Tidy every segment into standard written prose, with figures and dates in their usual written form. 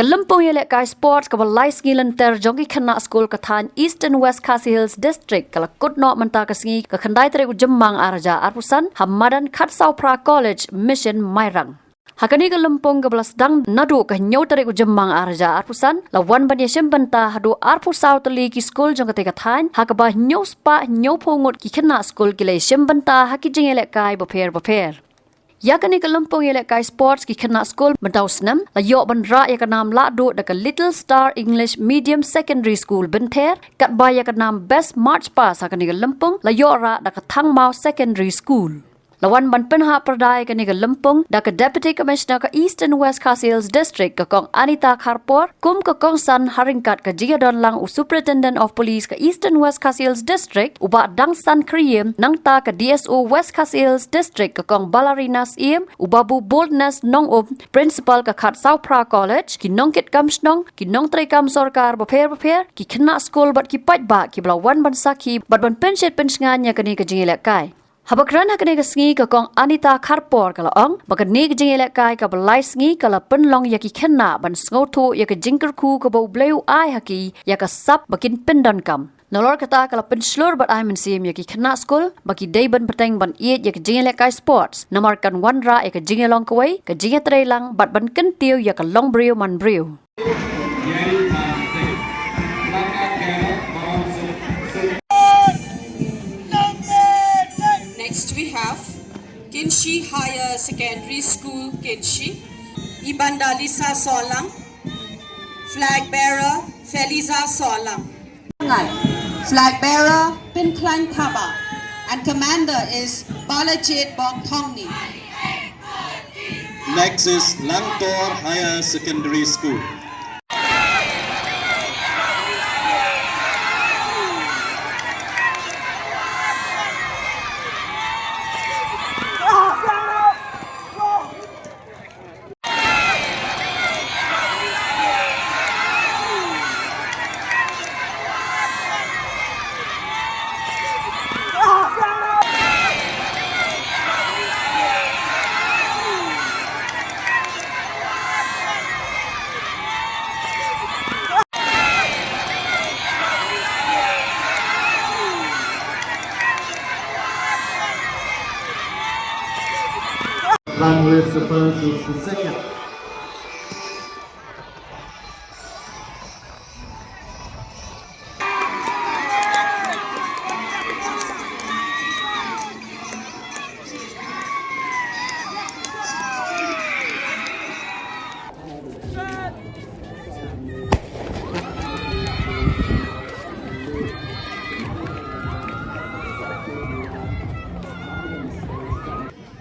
Kalampong EWKHD sports kabalai Jinglanter jongki Khynnah school kathan East and West Khasi Hills district kala kutno menta kasingi ka khandai tere Jinglong arja arpusan hamadan khatsau pra college mission mairang. Hakani kalampong kabalas dang nadu ka nyau tere Jinglong arja arpusan lawan ban yesem benta hadu arpusau teli ki school jong kate kathan hakaba nyau spa nyau phongot ki Khynnah school ki lesem benta haki jing EWKHD baper. Yakani kalampong EWKHD sports ki Khynnah school madausnam la yo bandra yakanam la do da Little Star English Medium Secondary School benther kat ba yakanam best march pass hakani kalampong la yo ra da Thangmau Secondary School. Lawan ban penha perdai kani kalampong da Deputy Commissioner ka East and West Khasi Hills District ka kong Anita Kharpor kum ka kong san haringkat ka jigadon lang Superintendent of Police ka East and West Khasi Hills District uba dang san kriem nang ta ka DSO West Khasi Hills District ka kong Ballerinas iem ubabu boldness nong Principal ka Khatsau Pra College ki nong kit kam snong ki nong trai kam sarkar baper ki Khynnah school bat ki pat ba ki blawan ban sakhi bat ban penshet penshnganya kani ka JLKI. Habakran hakane ka sngi ka kong Anita Kharpor kala ong bakani ka jing EWKHD ka balai sngi kala penlong yaki Khynnah ban sngoto yaka jingkerku ka bau bleu ai haki yaka sap bakin pendan kam. Nolor kata kala Pynshlur bat ai mensim yaki Khynnah school baki day ban peteng ban iet yaka jing EWKHD sports namarkan wanra yaka jingelong kawai ka jing lang bat ban kentiu yaka long Briew man Briew. Next we have Kynshi Higher Secondary School, Kynshi, Ibanda Lisa Solang, Flag Bearer Feliza Solang. Flag Bearer Pinklang Thaba, and Commander is Balajit Bok Thongni. Next is Langtor Higher Secondary School. Run with the first is the second.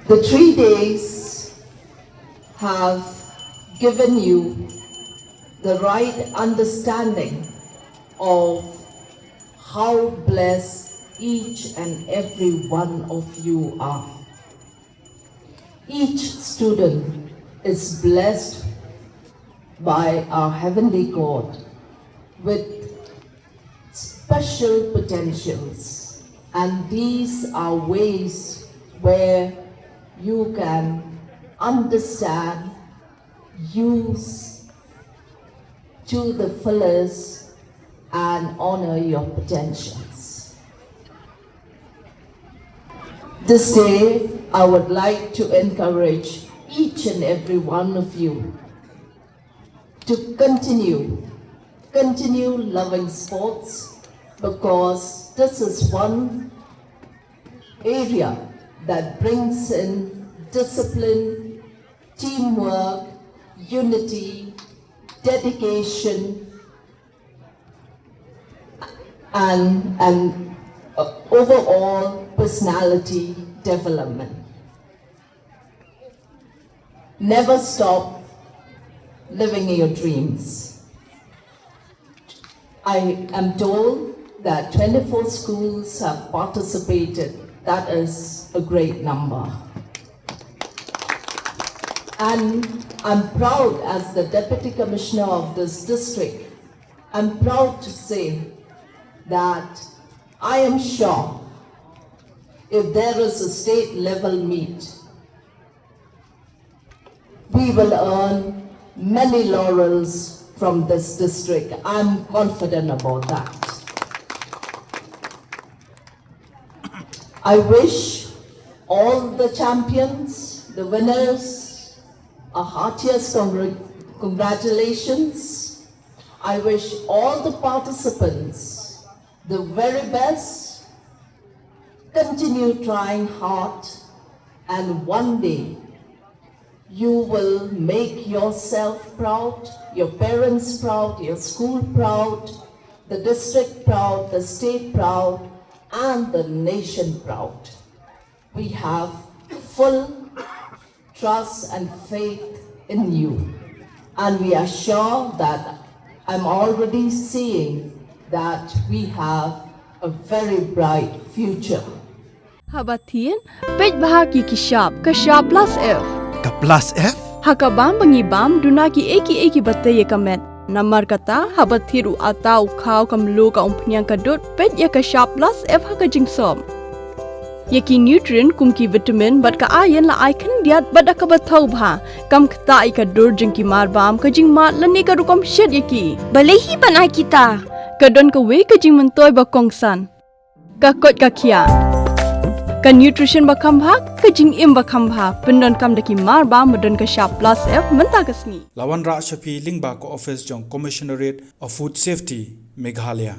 The 3 days have given you the right understanding of how blessed each and every one of you are. Each student is blessed by our Heavenly God with special potentials, and these are ways where you can understand, use to the fullest, and honor your potentials. This day, I would like to encourage each and every one of you to continue loving sports, because this is one area that brings in discipline, teamwork, unity, dedication, and overall personality development. Never stop living your dreams. I am told that 24 schools have participated. That is a great number. And I'm proud, as the Deputy Commissioner of this district, I'm proud to say that I am sure if there is a state level meet, we will earn many laurels from this district. I'm confident about that. I wish all the champions, the winners, a heartiest congratulations. I wish all the participants the very best. Continue trying hard, and one day you will make yourself proud, your parents proud, your school proud, the district proud, the state proud, and the nation proud. We have full trust and faith in you, and we are sure that I'm already seeing that we have a very bright future. Habatin, pej bahagi kishap, kashap plus F. Ka plus F? Hakabam bangibam dunaki eki bataye kamet. Namar kata habathiru atau khau kamlu ka umpnyang kadut pej ya kashap plus F haka jingsom. Yaki nutrient kumki vitamin bat ka ayan la icon diat bat ka bathau bha kam khta I ka dur jingki marbam ka jingma lani ka rukom shed yaki. Balehi banai kita. Kadon ka we ka Jingmyntoi ba kongsan. Ka kot ka khia. Ka nutrition ba khambha ka jingim ba khambha pendon kam daki marba modon ka sharp plus F menta ka sngi. Lawan Ra Shafi Lingba ko office jong Commissionerate of Food Safety Meghalaya.